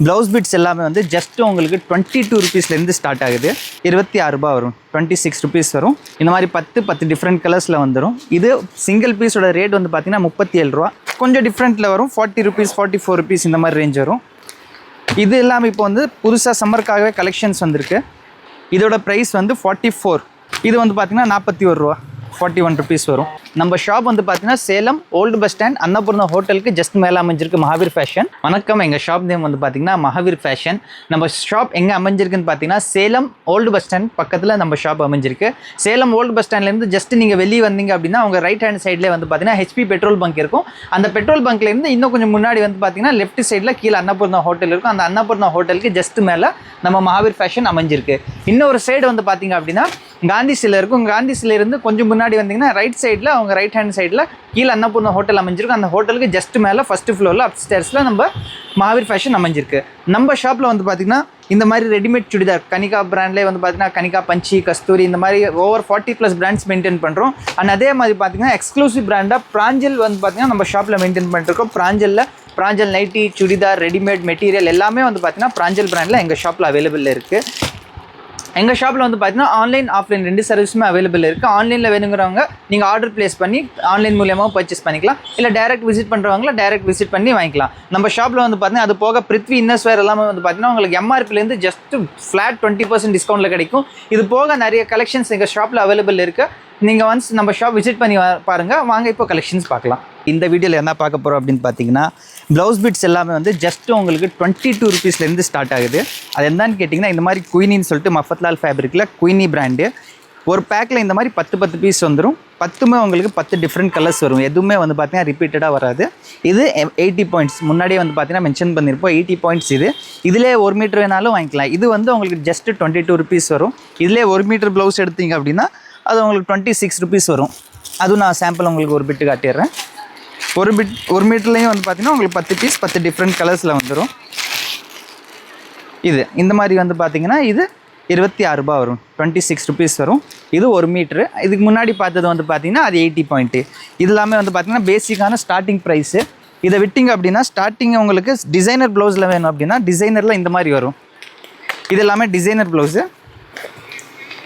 Blouse bits எல்லாமே வந்து just உங்களுக்கு 22 ருபீஸ்லேருந்து ஸ்டார்ட் ஆகுது. 26 ரூபாய் வரும், 26 ருபீஸ் வரும். இந்த மாதிரி 10 டிஃப்ரெண்ட் கலர்ஸில் வந்துடும். இது சிங்கிள் பீஸோட ரேட் வந்து பார்த்தீங்கன்னா 37 ரூபா. கொஞ்சம் டிஃப்ரெண்ட்டில் வரும், 40 ருபீஸ் 44 ருபீஸ் இந்த மாதிரி ரேஞ்ச் வரும். இது எல்லாமே இப்போ வந்து புதுசாக சம்மருக்காகவே கலெக்ஷன்ஸ் வந்திருக்கு. இதோட ப்ரைஸ் வந்து 44. இது வந்து பார்த்தீங்கன்னா 41 ரூபா, 41 ருபீஸ் வரும். நம்ம ஷாப் வந்து பார்த்தீங்கன்னா Salem old bus stand Annapoorna ஹோட்டலுக்கு ஜஸ்ட் மேலே அமைஞ்சிருக்கு மகாவீர் ஃபேஷன். வணக்கம், எங்கள் ஷாப் நேம் வந்து பார்த்தீங்கன்னா மகாவீர் ஃபேஷன். நம்ம ஷாப் எங்கே அமைஞ்சிருக்குன்னு பார்த்தீங்கன்னா சேலம் ஓல்டு பஸ் ஸ்டாண்ட் பக்கத்தில் நம்ம ஷாப் அமைஞ்சிருக்கு. சேலம் ஓல்டு பஸ் ஸ்டாண்ட்லேருந்து ஜஸ்ட் நீங்கள் வெளியே வந்தீங்க அப்படின்னா அவங்க ரைட் ஹேண்ட் சைட்லேயே வந்து பார்த்தீங்கன்னா ஹெச்பி பெட்ரோல் பங்க் இருக்கும். அந்த பெட்ரோல் பங்க்லேருந்து இன்னும் கொஞ்சம் முன்னாடி வந்து பார்த்தீங்கன்னா லெஃப்ட் சைடில் கீழே அன்னபூர்ணா ஹோட்டல் இருக்கும். அந்த அன்னபூர்ணா ஹோட்டலுக்கு ஜஸ்ட் மேலே நம்ம மகாவீர் ஃபேஷன் அமைஞ்சிருக்கு. இன்னொரு சைடு வந்து பார்த்தீங்க அப்படின்னா காந்தி சிலை இருக்கும். காந்தி சிலையிலிருந்து கொஞ்சம் முன்னாடி வந்தீங்கன்னா ரைட் சைடில் அவங்க ரைட் ஹேண்ட் சைடில் கீழே அன்னபூர்ணா ஹோட்டல் அமைஞ்சிருக்கு. அந்த ஹோட்டலுக்கு ஜஸ்ட் மேலே ஃபஸ்ட்டு ஃப்ளோரில் அப்ஸ்டேர்ஸில் நம்ம மகாவீர் ஃபேஷன் அமைஞ்சிருக்கு. நம்ம ஷாப்பில் வந்து பார்த்திங்கன்னா இந்த மாதிரி ரெடிமேட் சுடிதார் கனிகா பிராண்ட்லேயே வந்து பார்த்திங்கன்னா கனிகா பஞ்சி கஸ்தூரி இந்த மாதிரி ஓவர் 40+ பிராண்ட்ஸ் மெயின்டைன் பண்ணுறோம். அண்ட் அதே மாதிரி பார்த்திங்கன்னா எக்ஸ்க்ளூசிவ் பிராண்டாக பிராஞ்சல் வந்து பார்த்திங்கன்னா நம்ம ஷாப்பில் மெயின்டைன் பண்ணிருக்கோம். பிராஞ்சல் நைட்டி சுடிதார் ரெடிமேட் மெட்டீரியல் எல்லாமே வந்து பார்த்திங்கன்னா பிராஞ்சல் பிராண்டில் எங்கள் ஷாப்பில் அவைலபிள் இருக்குது. எங்கள் ஷாப்பில் வந்து பார்த்தீங்கன்னா ஆன்லைன் ஆஃப்லைன் 2 சர்வீஸுமே அவைலபிள் இருக்குது. ஆன்லைனில் வேணுங்கிறவங்க நீங்கள் ஆர்டர் ப்ளேஸ் பண்ணி ஆன்லைன் மூலியமாக பர்ச்சேஸ் பண்ணிக்கலாம். இல்லை டேரெக்ட் விசிட் பண்ணுறவங்கள டேரெக்ட் விசிட் பண்ணி வாங்கிக்கலாம். நம்ம ஷாப்பில் வந்து பார்த்தீங்கன்னா அது போக பிருத்வி இன்னர்ஸ்வேர் எல்லாமே வந்து பார்த்தீங்கன்னா உங்களுக்கு எம்ஆர்பிலேருந்து ஜஸ்ட் ஃப்ளாட் 20% டிஸ்கவுண்ட்டில் கிடைக்கும். இது போக நிறைய கலெக்ஷன்ஸ் எங்கள் ஷாப்பில் அவைலபிள் இருக்குது. நீங்கள் ஒன்ஸ் நம்ம ஷாப் விசிட் பண்ணி பாருங்கள். வாங்க இப்போ கலெக்ஷன்ஸ் பார்க்கலாம். இந்த வீடியோவில் என்ன பார்க்க போகிறோம் அப்படின்னு பார்த்தீங்கன்னா ப்ளவுஸ் பிட்ஸ் எல்லாமே வந்து ஜஸ்ட் உங்களுக்கு 22 ருபீஸ்லேருந்து ஸ்டார்ட் ஆகுது. அது என்னன்னு கேட்டிங்கன்னா இந்த மாதிரி குயினின்னு சொல்லிட்டு மஃபத்லால் ஃபேப்ரிக்கில் குயினி பிராண்டு. ஒரு பேக்கில் இந்த மாதிரி 10 பீஸ் வந்துடும். 10மே உங்களுக்கு 10 டிஃப்ரெண்ட் கலர்ஸ் வரும். எதுவுமே வந்து பார்த்தீங்கன்னா ரிப்பீட்டடாக வராது. இது 80 பாயிண்ட்ஸ் முன்னாடியே வந்து பார்த்தீங்கன்னா மென்ஷன் பண்ணியிருப்போம். 80 பாயிண்ட்ஸ் இதிலே 1 மீட்டர் வேணாலும் வாங்கிக்கலாம். இது வந்து உங்களுக்கு ஜஸ்ட் 22 ருபீஸ் வரும். இதிலே 1 மீட்டர் ப்ளவுஸ் எடுத்தீங்க அப்படின்னா அது உங்களுக்கு 26 ருபீஸ் வரும். அதுவும் நான் சாம்பிள் உங்களுக்கு ஒரு பிட்டு காட்டிடுறேன். ஒரு மீட்டர்லேயும் வந்து பார்த்தீங்கன்னா உங்களுக்கு 10 பீஸ் 10 டிஃப்ரெண்ட் கலர்ஸில் வந்துடும். இது இந்த மாதிரி வந்து பார்த்தீங்கன்னா இது 26 ரூபா வரும், 26 ருபீஸ் வரும். இது 1 மீட்ரு. இதுக்கு முன்னாடி பார்த்தது வந்து பார்த்தீங்கன்னா அது 80 பாயிண்ட்டு. இது எல்லாமே வந்து பார்த்தீங்கன்னா பேசிக்கான ஸ்டார்டிங் ப்ரைஸு. இதை விட்டிங்க அப்படின்னா ஸ்டார்டிங் உங்களுக்கு டிசைனர் ப்ளவுஸில் வேணும் அப்படின்னா டிசைனரில் இந்த மாதிரி வரும். இது எல்லாமே டிசைனர் ப்ளவுஸு.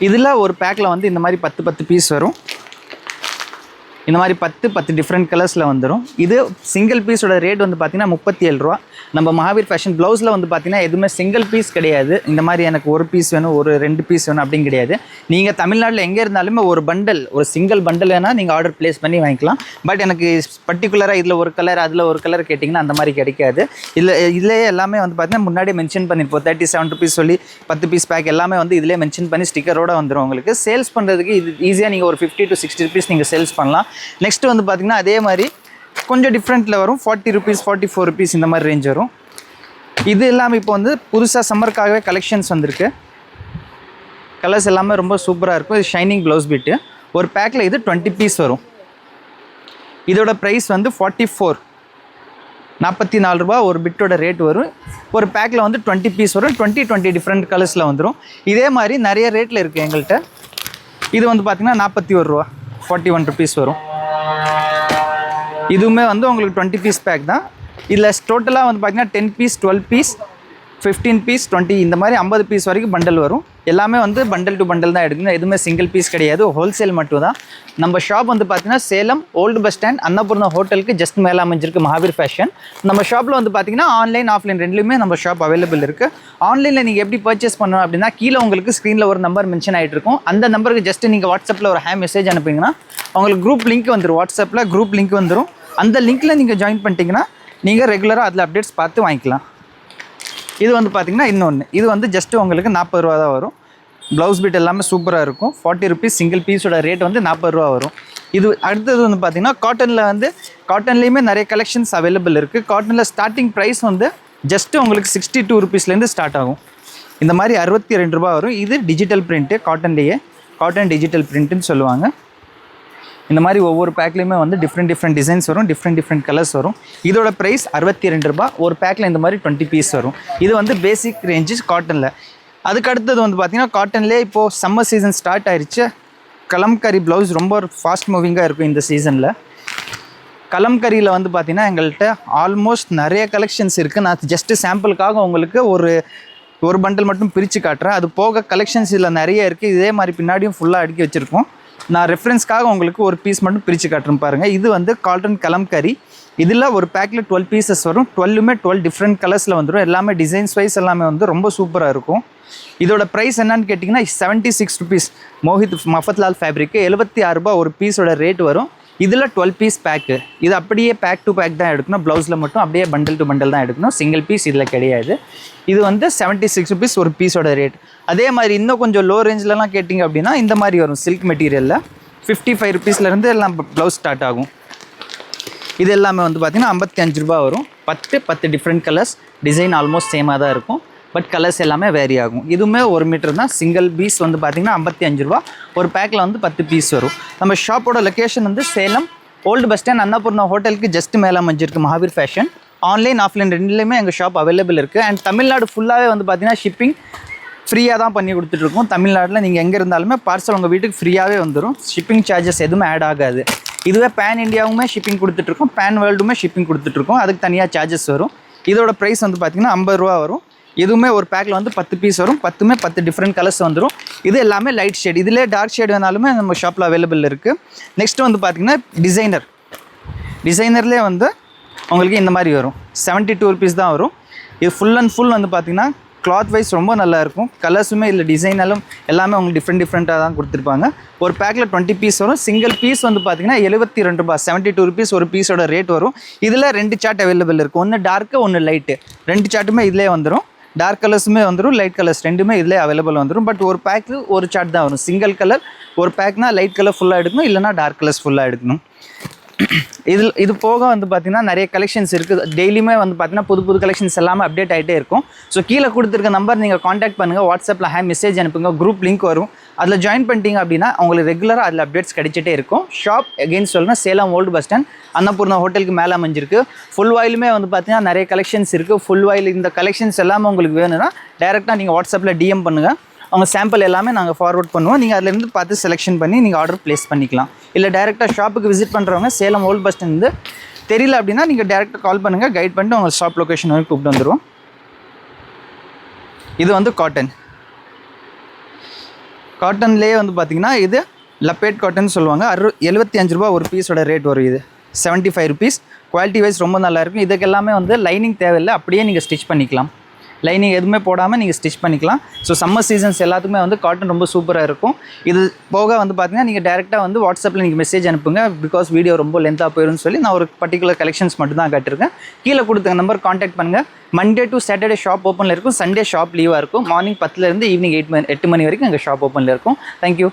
இதில் ஒரு பேக்கில் வந்து இந்த மாதிரி 10 பீஸ் வரும். இந்த மாதிரி 10 டிஃப்ரெண்ட் கலர்ஸில் வந்துடும். இது சிங்கிள் பீஸோட ரேட் வந்து பார்த்திங்கன்னா 37 ரூபா. நம்ம மகாவீர் ஃபேஷன் ப்ளவுஸில் வந்து பார்த்திங்கன்னா எதுவுமே சிங்கிள் பீஸ் கிடையாது. இந்த மாதிரி எனக்கு 1 பீஸ் வேணும், ஒரு 2 பீஸ் வேணும் அப்படின்னு கிடையாது. நீங்கள் தமிழ்நாட்டில் எங்கே இருந்தாலுமே ஒரு சிங்கிள் பண்டல் வேணால் நீங்கள் ஆர்டர் ப்ளேஸ் பண்ணி வாங்கிக்கலாம். பட் எனக்கு பர்டிகுலராக இதில் ஒரு கலர் அதில் ஒரு கலர் கேட்டிங்கன்னா அந்த மாதிரி கிடைக்காது. இதிலே எல்லாமே வந்து பார்த்திங்கன்னா முன்னாடியே மென்ஷன் பண்ணியிருப்போம். 37 ருபீஸ் சொல்லி 10 பீஸ் பேக் எல்லாமே வந்து இதிலே மென்ஷன் பண்ணி ஸ்டிக்கரோடு வந்துடும். உங்களுக்கு சேல்ஸ் பண்ணுறதுக்கு இது ஈஸியாக நீங்கள் ஒரு 50 to 60 ருபீஸ் நீங்கள் சேல்ஸ் பண்ணலாம். நெக்ஸ்ட் வந்து பார்த்திங்கன்னா அதே மாதிரி கொஞ்சம் டிஃப்ரெண்ட்டில் வரும். 40 ருபீஸ் 44 ருபீஸ் இந்த மாதிரி ரேஞ்ச் வரும். இது எல்லாமே இப்போ வந்து புதுசாக சம்மருக்காகவே கலெக்ஷன்ஸ் வந்திருக்கு. கலர்ஸ் எல்லாமே ரொம்ப சூப்பராக இருக்கும். இது ஷைனிங் ப்ளவுஸ் பிட்டு. ஒரு பேக்கில் இது 20 பீஸ் வரும். இதோட ப்ரைஸ் வந்து 44 ரூபா ஒரு பிட்டோட ரேட் வரும். ஒரு பேக்கில் வந்து 20 பீஸ் வரும். 20 டிஃப்ரெண்ட் கலர்ஸில் வந்துடும். இதே மாதிரி நிறைய ரேட்டில் இருக்குது எங்கள்கிட்ட. இது வந்து பார்த்திங்கன்னா 41 ரூபா, 41 ருபீஸ் வரும். இதுவுமே வந்து உங்களுக்கு 20 பீஸ் பேக் தான். இதில் டோட்டலாக வந்து பார்த்திங்கன்னா 10 பீஸ் 12 பீஸ் 15 பீஸ் 20 இந்த மாதிரி 50 பீஸ் வரைக்கும் பண்டல் வரும். எல்லாமே வந்து பண்டல் டு பண்டல் தான் எடுக்கணும். எதுவுமே சிங்கிள் பீஸ் கிடையாது, ஹோல்சேல் மட்டும் தான். நம்ம ஷாப் வந்து பார்த்திங்கன்னா Salem old bus stand Annapoorna ஹோட்டலுக்கு ஜஸ்ட் மேலே அமைஞ்சிருக்கு மகாவீர் ஃபேஷன். நம்ம ஷாப்பில் வந்து பார்த்திங்கன்னா ஆன்லைன் ஆஃப்லைன் ரெண்டுலேயுமே நம்ம ஷாப் அவைலபிள் இருக்குது. ஆன்லைனில் நீங்கள் எப்படி பர்ச்சேஸ் பண்ணணும் அப்படின்னா கீழே உங்களுக்கு ஸ்க்ரீனில் ஒரு நம்பர் மென்ஷன் ஆகிட்டு இருக்கும். அந்த நம்பருக்கு ஜஸ்ட் நீங்கள் வாட்ஸ்அப்பில் ஒரு மெசேஜ் அனுப்பிங்கன்னா உங்களுக்கு குரூப் லிங்க் வந்துடும். வாட்ஸ்அப்பில் குரூப் லிங்க் வந்துடும். அந்த லிங்க்கில் நீங்கள் ஜாயின் பண்ணிட்டீங்கன்னா நீங்கள் ரெகுலராக அதில் அப்டேட்ஸ் பார்த்து வாங்கிக்கலாம். இது வந்து பார்த்திங்கன்னா இன்னொன்று, இது வந்து ஜஸ்ட்டு உங்களுக்கு 40 ரூபா தான் வரும். ப்ளவுஸ் பிட் எல்லாமே சூப்பராக இருக்கும். 40 ருபீஸ் சிங்கிள் பீஸோட ரேட் வந்து 40 ரூபா வரும். இது அடுத்தது வந்து பார்த்திங்கன்னா காட்டன்லேயுமே நிறைய கலெக்ஷன்ஸ் அவைலபிள் இருக்குது. காட்டனில் ஸ்டார்டிங் ப்ரைஸ் வந்து ஜஸ்ட்டு உங்களுக்கு 62 ருபீஸ்லேருந்து ஸ்டார்ட் ஆகும். இந்த மாதிரி 62 ரூபா வரும். இது டிஜிட்டல் பிரிண்ட்டு, காட்டன் டிஜிட்டல் பிரிண்ட்டுன்னு சொல்லுவாங்க. இந்த மாதிரி ஒவ்வொரு பேக்லேயுமே வந்து டிஃப்ரெண்ட் டிசைன்ஸ் வரும், டிஃப்ரெண்ட் கலர்ஸ் வரும். இதோட ப்ரைஸ் 62 ரூபா. ஒரு பேக்கில் இந்த மாதிரி 20 பீஸ் வரும். இது வந்து பேசிக் ரேஞ்சஸ் காட்டனில். அதுக்கு அடுத்தது வந்து பார்த்திங்கன்னா காட்டன்லேயே இப்போது சம்மர் சீசன் ஸ்டார்ட் ஆயிடுச்சு. கலம்காரி ப்ளவுஸ் ரொம்ப ஃபாஸ்ட் மூவிங்காக இருக்கும் இந்த சீசனில். கலம்கரியில் வந்து பார்த்திங்கன்னா எங்கள்கிட்ட ஆல்மோஸ்ட் நிறைய கலெக்ஷன்ஸ் இருக்குது. நான் ஜஸ்ட்டு சாம்பிளுக்காக உங்களுக்கு ஒரு பண்டல் மட்டும் பிரித்து காட்டுறேன். அது போக கலெக்ஷன்ஸ் இதில் நிறைய இருக்குது. இதே மாதிரி பின்னாடியும் ஃபுல்லாக அடுக்கி வச்சுருக்கோம். நான் ரெஃபரன்ஸ்க்காக உங்களுக்கு ஒரு பீஸ் மட்டும் பிரித்து காட்டுறேன் பாருங்கள். இது வந்து காட்டன் கலம்கரி. இதில் ஒரு பேக்கில் 12 பீசஸ் வரும். 12 டிஃப்ரெண்ட் கலர்ஸில் வந்துடும். எல்லாமே டிசைன்ஸ் வைஸ் எல்லாமே வந்து ரொம்ப சூப்பராக இருக்கும். இதோட ப்ரைஸ் என்னன்னு கேட்டிங்கன்னா 76 ருபீஸ். மோஹித் மஃபத்லால் ஃபேப்ரிக்கு 76 ரூபா ஒரு பீஸோட ரேட் வரும். இதில் 12 பீஸ் பேக்கு. இது அப்படியே பேக் டு பேக் தான் எடுக்கணும். ப்ளவுஸில் மட்டும் அப்படியே பண்டல் டு பண்டல் தான் எடுக்கணும். சிங்கிள் பீஸ் இதில் கிடையாது. இது வந்து 76 ருபீஸ் ஒரு பீஸோட ரேட். அதே மாதிரி இன்னும் கொஞ்சம் லோ ரேஞ்சிலலாம் கேட்டிங்க அப்படின்னா இந்த மாதிரி வரும். சில்க் மெட்டீரியலில் 55 ருபீஸ்லேருந்து எல்லாம் ப்ளவுஸ் ஸ்டார்ட் ஆகும். இது எல்லாமே வந்து பார்த்திங்கன்னா 55 ரூபா வரும். 10 டிஃப்ரெண்ட் கலர்ஸ். டிசைன் ஆல்மோஸ்ட் சேமாக தான் இருக்கும். பட் கலர்ஸ் எல்லாமே வேரி ஆகும். இதுவுமே 1 மீட்டர் தான். சிங்கிள் பீஸ் வந்து பார்த்திங்கன்னா 55 ரூபா. ஒரு பேக்கில் வந்து 10 பீஸ் வரும். நம்ம ஷாப்போட லொக்கேஷன் வந்து Salem old bus stand Annapoorna ஹோட்டலுக்கு ஜஸ்ட் மேலே அமைஞ்சிருக்கு மகாவீர் ஃபேஷன். ஆன்லைன் ஆஃப்லைன் ரெண்டுலேயுமே எங்கள் ஷாப் அவைலபிள் இருக்குது. அண்ட் தமிழ்நாடு ஃபுல்லாகவே வந்து பார்த்திங்கன்னா ஷிப்பிங் ஃப்ரீயாக தான் பண்ணி கொடுத்துட்ருக்கோம். தமிழ்நாட்டில் நீங்கள் எங்கே இருந்தாலுமே பார்சல் உங்கள் வீட்டுக்கு ஃப்ரீயாகவே வந்துடும். ஷிப்பிங் சார்ஜஸ் எதுவுமே ஆட் ஆகாது. இதுவே பேன் இந்தியாவுமே ஷிப்பிங் கொடுத்துட்ருக்கோம். பேன் வேர்ல்டுமே ஷிப்பிங் கொடுத்துட்ருக்கோம். அதுக்கு தனியாக சார்ஜஸ் வரும். இதோட ப்ரைஸ் வந்து பார்த்திங்கன்னா 50 ரூபா வரும். எதுவுமே ஒரு பேக்கில் வந்து 10 பீஸ் வரும். 10 டிஃப்ரெண்ட் கலர்ஸ் வந்துடும். இது எல்லாமே லைட் ஷேட். இதிலே டார்க் ஷேட் வேணாலுமே நம்ம ஷாப்பில் அவைலபிள் இருக்குது. நெக்ஸ்ட்டு வந்து பார்த்திங்கன்னா டிசைனர்லேயே வந்து உங்களுக்கு இந்த மாதிரி வரும். 72 ருபீஸ் தான் வரும். இது ஃபுல் அண்ட் ஃபுல் வந்து பார்த்திங்கன்னா கிளாத் வைஸ் ரொம்ப நல்லாயிருக்கும். கலர்ஸுமே இல்லை டிசைனாலும் எல்லாமே உங்களுக்கு டிஃப்ரெண்ட்டாக தான் கொடுத்துருப்பாங்க. ஒரு பேக்கில் 20 பீஸ் வரும். சிங்கிள் பீஸ் வந்து பார்த்திங்கன்னா 72 ரூபா. 72 ருபீஸ் ஒரு பீஸோட ரேட் வரும். இதில் 2 சார்ட் அவைலபிள் இருக்குது. ஒன்று டார்க்கு, ஒன்று லைட்டு. 2 சார்ட்டுமே இதிலே வந்துடும். டார்க் கலர்ஸுமே வந்துடும், லைட் கலர்ஸ் ரெண்டுமே இதிலே அவைலபிள் வந்துடும். பட் ஒரு பேக்கு ஒரு சார்ட் தான் வரும். சிங்கிள் கலர் ஒரு பேக்னால் லைட் கலர் ஃபுல்லாக எடுக்கணும், இல்லைனா டார்க் கலர்ஸ் ஃபுல்லாக எடுக்கணும். இது போக வந்து பார்த்திங்கன்னா நிறைய கலெக்ஷன்ஸ் இருக்குது. டெய்லியுமே வந்து பார்த்திங்கன்னா புது கலெக்ஷன்ஸ் எல்லாமே அப்டேட் ஆகிட்டே இருக்கும். ஸோ கீழே கொடுத்துருக்க நம்பர் நீங்கள் காண்டாக்ட் பண்ணுங்கள். வாட்ஸ்அப்பில் மெசேஜ் அனுப்புங்க. குரூப் லிங்க் வரும். அதில் ஜாயின் பண்ணிட்டீங்க அப்படின்னா உங்களுக்கு ரெகுலராக அதில் அப்டேட்ஸ் கிடைச்சிட்டே இருக்கும். ஷாப் எகெயின் சொல்லணும், Salem old bus stand Annapoorna ஹோட்டலுக்கு மேலே அமைஞ்சிருக்கு. ஃபுல் வாயிலுமே வந்து பார்த்திங்கன்னா நிறைய கலெக்ஷன்ஸ் இருக்குது. ஃபுல் வாயில் இந்த கலெக்ஷன்ஸ் எல்லாமே உங்களுக்கு வேணும்னா டேரெக்டாக நீங்கள் வாட்ஸ்அப்பில் டிஎம் பண்ணுங்கள். அவங்க சாம்பிள் எல்லாமே நாங்கள் ஃபார்வர்ட் பண்ணுவோம். நீங்கள் அதிலேருந்து பார்த்து செலெக்ஷன் பண்ணி நீங்கள் ஆர்டர் ப்ளேஸ் பண்ணிக்கலாம். இல்லை டேரெக்டாக ஷாப்புக்கு விசிட் பண்ணுறவங்க சேலம் ஓல்டு பஸ் ஸ்டாண்ட் தெரியல அப்படின்னா நீங்கள் டேரெக்டாக கால் பண்ணுங்கள். கைட் பண்ணிட்டு உங்கள் ஷாப் லொக்கேஷன் வரைக்கும் கூப்பிட்டு வந்துடுவோம். இது வந்து காட்டன்லேயே வந்து பார்த்திங்கன்னா இது லப்பேட் காட்டன் சொல்லுவாங்க. 75 ரூபா ஒரு பீஸோட ரேட் வரும். இது 75 ருபீஸ். குவாலிட்டி வைஸ் ரொம்ப நல்லாயிருக்கும். இதுக்கு எல்லாமே வந்து லைனிங் தேவையில்லை, அப்படியே நீங்கள் ஸ்டிச் பண்ணிக்கலாம். லைனிங் எதுவுமே போடாமல் நீங்கள் ஸ்டிச் பண்ணிக்கலாம். ஸோ சம்மர் சீசன்ஸ் எல்லாத்துக்குமே வந்து காட்டன் ரொம்ப சூப்பராக இருக்கும். இது போக வந்து பார்த்திங்கன்னா நீங்கள் டேரெக்டாக வந்து வாட்ஸ்அப்பில் நீங்கள் மெசேஜ் அனுப்புங்க. பிகாஸ் வீடியோ ரொம்ப லென்த்தாக போயிடும்னு சொல்லி நான் ஒரு பர்டிகுலர் கலெக்ஷன்ஸ் மட்டும் தான் காட்டியிருக்கேன். கீழே கொடுத்த நம்பர் காண்டாக்ட் பண்ணுங்கள். மண்டே டு சாட்டர்டே ஷாப் ஓப்பனில் இருக்கும். சண்டே ஷாப் லீவாக இருக்கும். மார்னிங் 10 ஈவினிங் 8 மணி வரைக்கும் எங்கள் ஷாப் ஓப்பனில் இருக்கும். தேங்க்யூ.